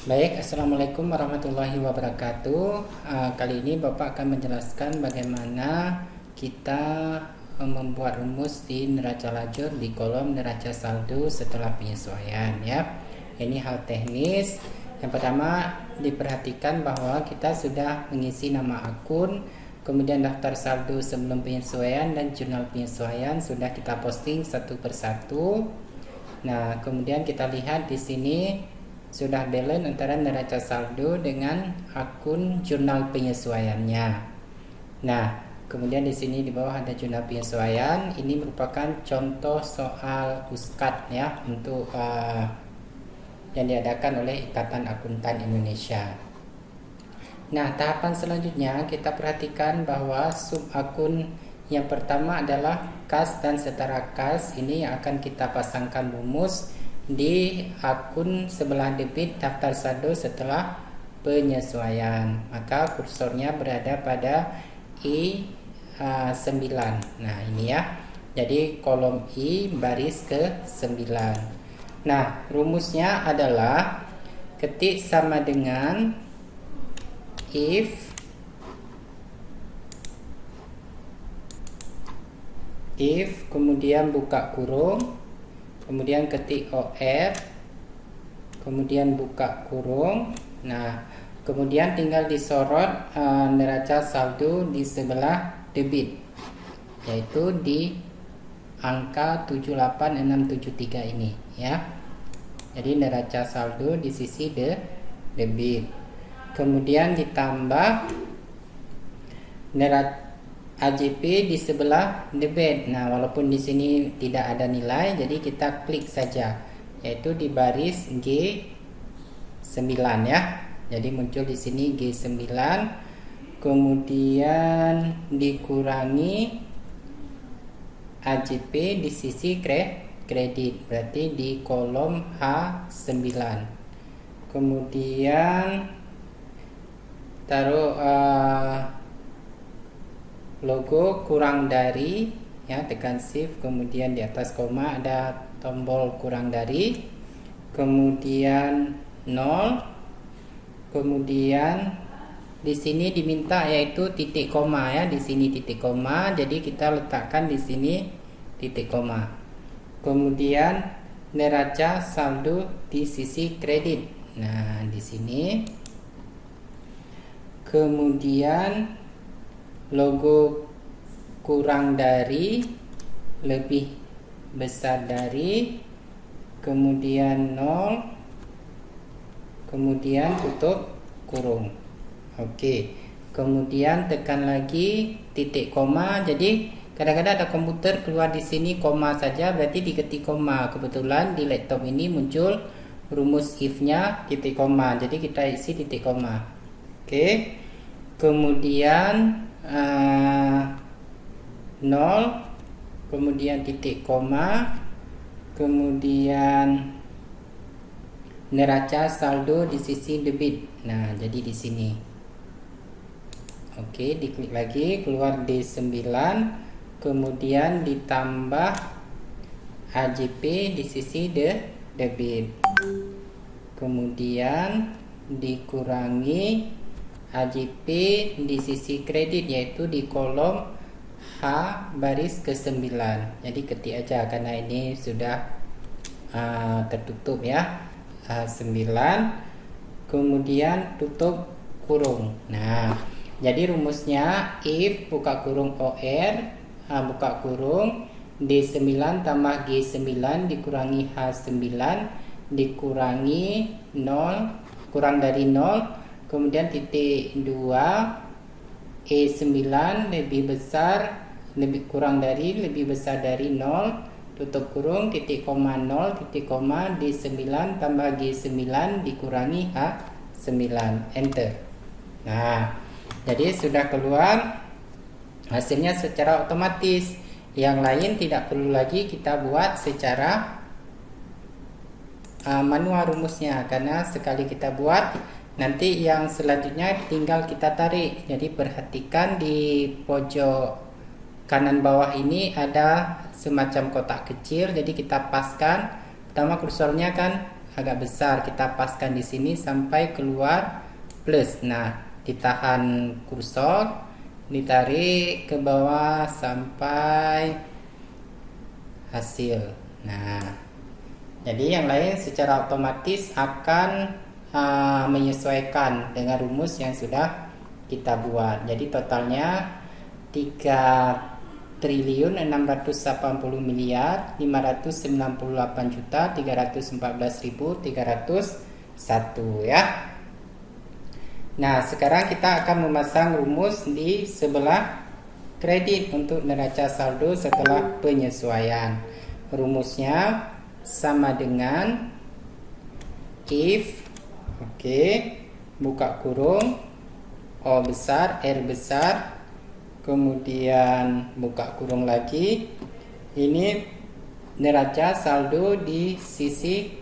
Baik, Assalamualaikum warahmatullahi wabarakatuh. Kali ini Bapak akan menjelaskan bagaimana kita membuat rumus di neraca lajur di kolom neraca saldo setelah penyesuaian ya. Ini hal teknis. Yang pertama, diperhatikan bahwa kita sudah mengisi nama akun, kemudian daftar saldo sebelum penyesuaian dan jurnal penyesuaian sudah kita posting satu persatu. Nah, kemudian kita lihat di sini sudah balance antara neraca saldo dengan akun jurnal penyesuaiannya. Nah, kemudian di sini di bawah ada jurnal penyesuaian. Ini merupakan contoh soal USKAD ya untuk yang diadakan oleh Ikatan Akuntan Indonesia. Nah, tahapan selanjutnya kita perhatikan bahwa sub akun yang pertama adalah kas dan setara kas. Ini yang akan kita pasangkan rumus di akun sebelah debit daftar saldo setelah penyesuaian. Maka kursornya berada pada I9. Nah, ini ya. Jadi kolom I baris ke 9. Nah, rumusnya adalah ketik sama dengan if kemudian buka kurung, kemudian ketik OR, kemudian buka kurung. Nah, kemudian tinggal disorot neraca saldo di sebelah debit, yaitu di angka 78673 ini ya. Jadi neraca saldo di sisi debit. Kemudian ditambah neraca AJP di sebelah debit. Nah, walaupun di sini tidak ada nilai, jadi kita klik saja, yaitu di baris G9 ya. Jadi muncul di sini G9, kemudian dikurangi AJP di sisi kredit, berarti di kolom H9. Kemudian taruh logo kurang dari ya, tekan shift, kemudian di atas koma ada tombol kurang dari, kemudian 0, kemudian di sini diminta yaitu titik koma ya, di sini titik koma, jadi kita letakkan di sini titik koma. Kemudian neraca saldo di sisi kredit. Nah, di sini. Kemudian logo kurang dari, lebih besar dari, kemudian 0, kemudian tutup kurung. Oke, kemudian tekan lagi titik koma. Jadi kadang-kadang ada komputer keluar di sini koma saja, berarti diketik koma. Kebetulan di laptop ini muncul rumus if-nya titik koma, jadi kita isi titik koma. Oke, kemudian 0, kemudian titik koma, kemudian neraca saldo di sisi debit. Nah, jadi di sini. Oke, diklik lagi, keluar D9, kemudian ditambah AJP di sisi debit, kemudian dikurangi AJP di sisi kredit, yaitu di kolom H baris ke-9. Jadi ketik aja karena ini sudah tertutup ya, H9, kemudian tutup kurung. Nah, jadi rumusnya if buka kurung OR buka kurung D9 tambah G9 dikurangi H9 dikurangi 0 kurang dari 0, kemudian titik 2 E9 lebih besar, lebih kurang dari, lebih besar dari 0, tutup kurung, titik koma 0, titik koma D9 tambah G9 dikurangi H9, enter. Nah, jadi sudah keluar hasilnya secara otomatis. Yang lain tidak perlu lagi kita buat secara manual rumusnya, karena sekali kita buat nanti yang selanjutnya tinggal kita tarik. Jadi perhatikan di pojok kanan bawah ini ada semacam kotak kecil, jadi kita paskan. Pertama kursornya kan agak besar, kita paskan di sini sampai keluar plus. Nah, ditahan kursor, ditarik ke bawah sampai hasil. Nah, jadi yang lain secara otomatis akan menyesuaikan dengan rumus yang sudah kita buat. Jadi totalnya 3.598.314.301 ya. Nah, sekarang kita akan memasang rumus di sebelah kredit untuk neraca saldo setelah penyesuaian. Rumusnya sama dengan if, buka kurung, O besar, R besar, kemudian buka kurung lagi. Ini neraca saldo di sisi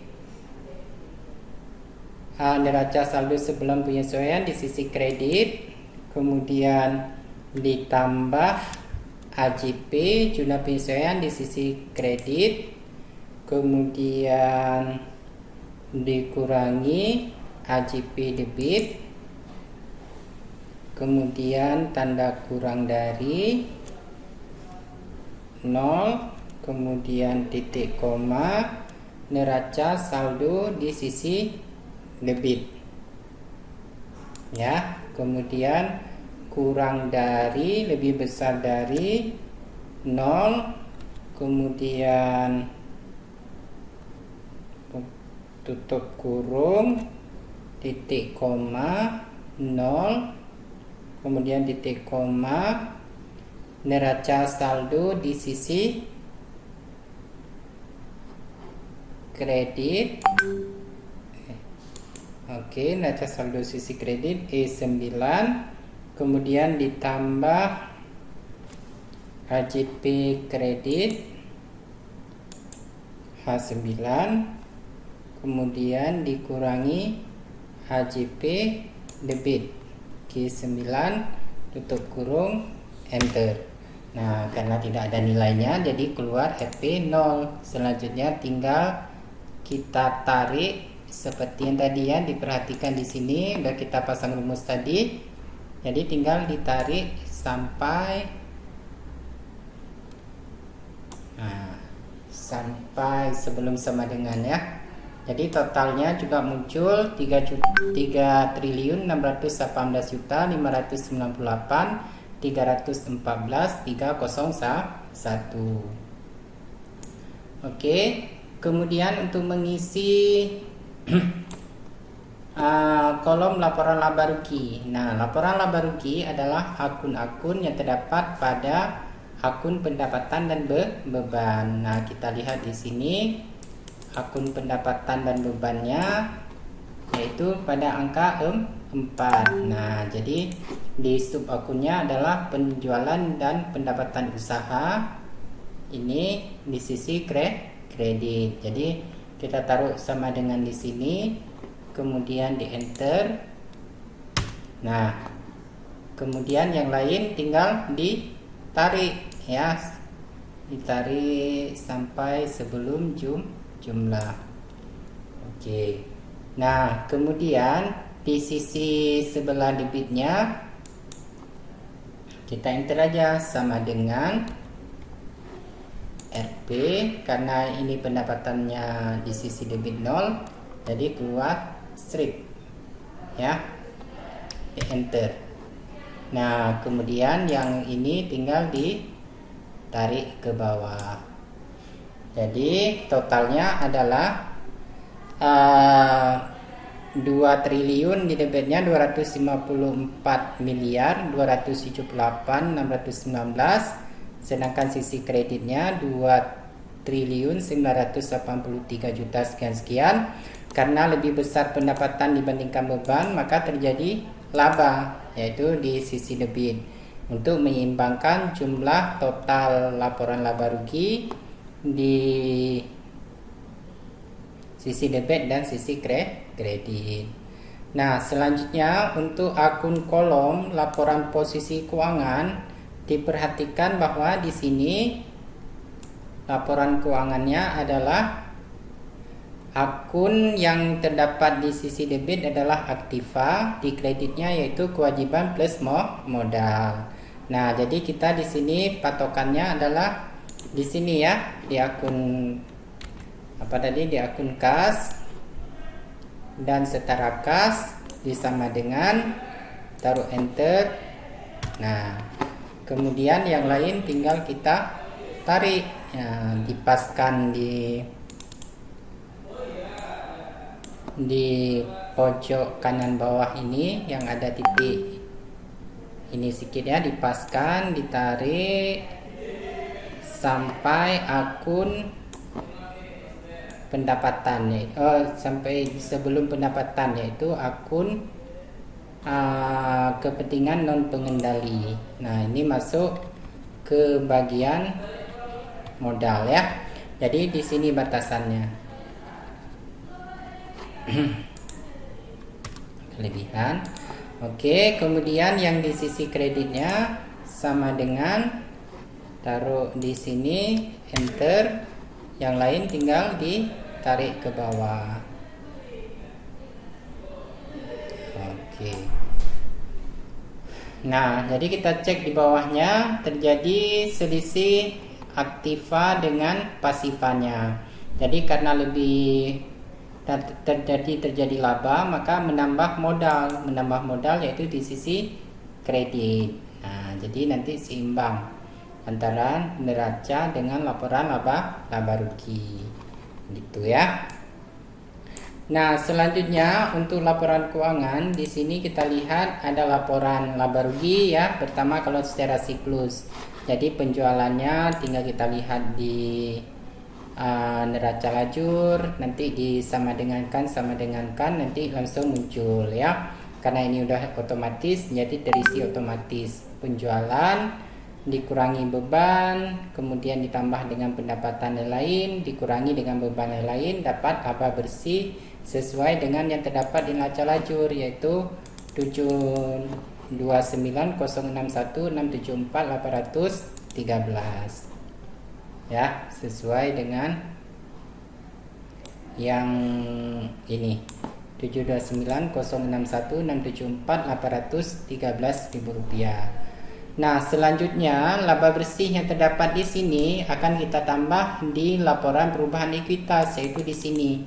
neraca saldo sebelum penyesuaian di sisi kredit, kemudian ditambah AJP jumlah penyesuaian di sisi kredit, kemudian dikurangi AJP debit, kemudian tanda kurang dari 0, kemudian titik koma, neraca saldo di sisi debit ya, kemudian kurang dari lebih besar dari 0, kemudian tutup kurung, titik koma, 0, kemudian titik koma, neraca saldo di sisi kredit. Neraca saldo sisi kredit E9, kemudian ditambah AJP kredit H9, kemudian dikurangi AJP debit G9, tutup kurung, enter. Nah, karena tidak ada nilainya jadi keluar FP 0. Selanjutnya tinggal kita tarik seperti yang tadi ya, diperhatikan di sini udah kita pasang rumus tadi. Jadi tinggal ditarik sampai sampai sebelum sama dengan ya. Jadi totalnya juga muncul 3.398.314.301. Oke, kemudian untuk mengisi kolom laporan laba rugi. Nah, laporan laba rugi adalah akun-akun yang terdapat pada akun pendapatan dan beban. Nah, kita lihat di sini akun pendapatan dan bebannya yaitu pada angka 4. Nah, jadi di sub akunnya adalah penjualan dan pendapatan usaha. Ini di sisi kredit. Jadi kita taruh sama dengan di sini, kemudian di enter. Nah, kemudian yang lain tinggal ditarik ya, ditarik sampai sebelum jumlah. Oke. Nah, kemudian di sisi sebelah debitnya kita enter aja sama dengan RP, karena ini pendapatannya di sisi debit 0, jadi keluar strip ya, di enter. Nah, kemudian yang ini tinggal ditarik ke bawah. Jadi totalnya adalah 2 triliun di debitnya 254.278.619, sedangkan sisi kreditnya 2.983 juta sekian. Karena lebih besar pendapatan dibandingkan beban, maka terjadi laba yaitu di sisi debit. Untuk menyeimbangkan jumlah total laporan laba rugi di sisi debit dan sisi kredit. Nah, selanjutnya untuk akun kolom laporan posisi keuangan, diperhatikan bahwa di sini laporan keuangannya adalah Akun yang terdapat di sisi debit adalah aktiva, di kreditnya yaitu kewajiban plus modal. Nah, jadi kita di sini patokannya adalah di sini ya, di akun apa tadi, di akun kas dan setara kas disama dengan, taruh enter. Nah, kemudian yang lain tinggal kita tarik, ya, dipaskan di pojok kanan bawah ini yang ada titik ini sedikit ya, dipaskan, ditarik sampai akun pendapatan, sampai sebelum pendapatan, yaitu akun kepentingan non pengendali. Nah, ini masuk ke bagian modal ya. Jadi di sini batasannya. Kelebihan. Oke, kemudian yang di sisi kreditnya sama dengan, taruh di sini enter, yang lain tinggal ditarik ke bawah. Oke. Nah, jadi kita cek di bawahnya terjadi selisih aktiva dengan pasifanya. Jadi karena lebih terjadi laba, maka menambah modal yaitu di sisi kredit. Nah, jadi nanti seimbang antara neraca dengan laporan laba rugi, gitu ya. Nah, selanjutnya untuk laporan keuangan, di sini kita lihat ada laporan laba rugi ya. Pertama kalau secara siklus, jadi penjualannya tinggal kita lihat di neraca lajur, nanti sama dengankan nanti langsung muncul ya, karena ini udah otomatis, jadi terisi otomatis. Penjualan dikurangi beban, kemudian ditambah dengan pendapatan lain, dikurangi dengan beban lain, dapat laba bersih sesuai dengan yang terdapat di neraca lajur, yaitu 729.061.674.813 ya, sesuai dengan yang ini 729.061.674.813 ribu rupiah. Nah, selanjutnya laba bersih yang terdapat di sini akan kita tambah di laporan perubahan ekuitas, yaitu di sini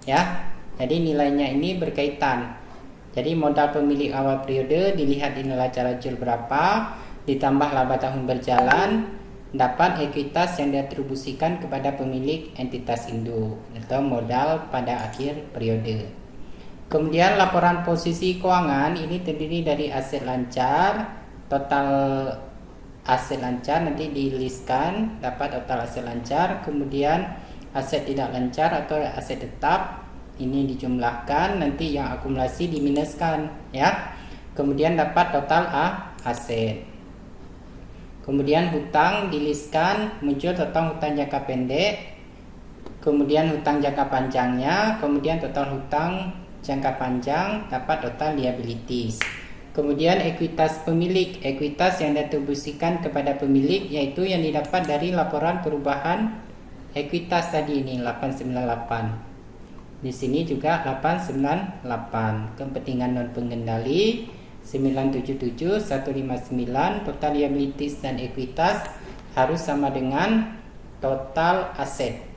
ya. Jadi nilainya ini berkaitan. Jadi modal pemilik awal periode dilihat di neraca lajur berapa, ditambah laba tahun berjalan, dapat ekuitas yang diatribusikan kepada pemilik entitas induk atau modal pada akhir periode. Kemudian laporan posisi keuangan ini terdiri dari aset lancar, total aset lancar nanti dilistkan, dapat total aset lancar, kemudian aset tidak lancar atau aset tetap ini dijumlahkan, nanti yang akumulasi diminuskan ya. Kemudian dapat total aset. Kemudian hutang dilistkan, muncul total hutang jangka pendek, kemudian hutang jangka panjangnya, kemudian total hutang jangka panjang, dapat total liabilities. Kemudian ekuitas pemilik, ekuitas yang diatribusikan kepada pemilik, yaitu yang didapat dari laporan perubahan ekuitas tadi ini 898. Di sini juga 898. Kepentingan non pengendali 977, 159, total liabilities dan ekuitas harus sama dengan total aset.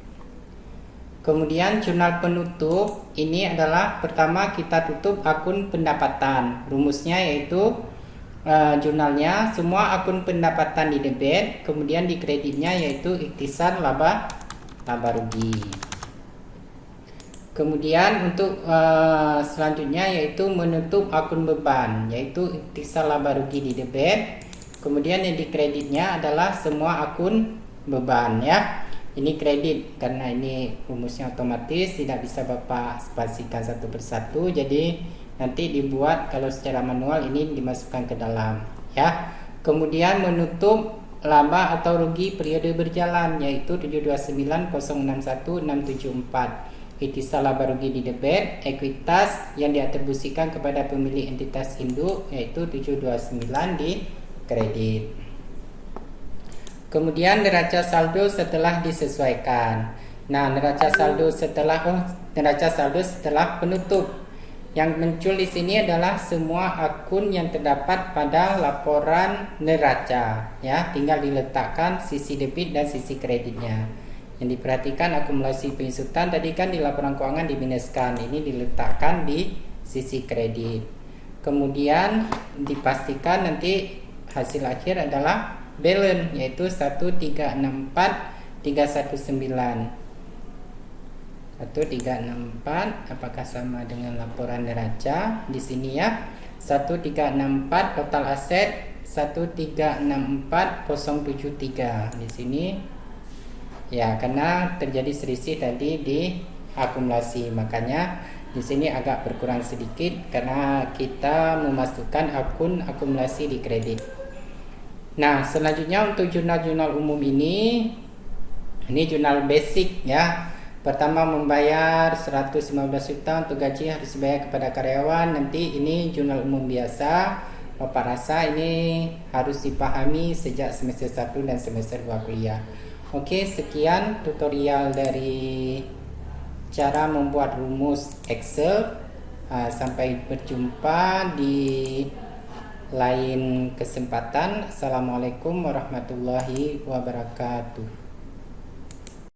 Kemudian jurnal penutup ini adalah pertama kita tutup akun pendapatan. Rumusnya yaitu jurnalnya semua akun pendapatan di debit, kemudian di kreditnya yaitu ikhtisar laba rugi. Kemudian untuk selanjutnya yaitu menutup akun beban, yaitu ikhtisar laba rugi di debit. Kemudian yang di kreditnya adalah semua akun beban ya. Ini kredit karena ini rumusnya otomatis, tidak bisa Bapak spasikan satu persatu. Jadi nanti dibuat kalau secara manual ini dimasukkan ke dalam ya. Kemudian menutup laba atau rugi periode berjalan yaitu 729.061.674. Ikhtisar laba rugi di debit, ekuitas yang diatribusikan kepada pemilik entitas induk yaitu 729 di kredit. Kemudian neraca saldo setelah disesuaikan. Nah, neraca saldo setelah penutup. Yang muncul di sini adalah semua akun yang terdapat pada laporan neraca, ya. Tinggal diletakkan sisi debit dan sisi kreditnya. Yang diperhatikan akumulasi penyusutan tadi kan di laporan keuangan diminuskan, ini diletakkan di sisi kredit. Kemudian dipastikan nanti hasil akhir adalah balance, yaitu 1364319. 1364 apakah sama dengan laporan neraca di sini ya. 1364 total aset 1364073 di sini ya, karena terjadi selisih tadi di akumulasi, makanya di sini agak berkurang sedikit karena kita memasukkan akun akumulasi di kredit. Nah, selanjutnya untuk jurnal-jurnal umum ini jurnal basic ya. Pertama membayar 115 juta untuk gaji harus dibayar kepada karyawan. Nanti ini jurnal umum biasa. Bapak rasa ini harus dipahami sejak semester 1 dan semester 2 kuliah. Oke, sekian tutorial dari cara membuat rumus Excel. Sampai berjumpa di lain kesempatan. Assalamualaikum warahmatullahi wabarakatuh.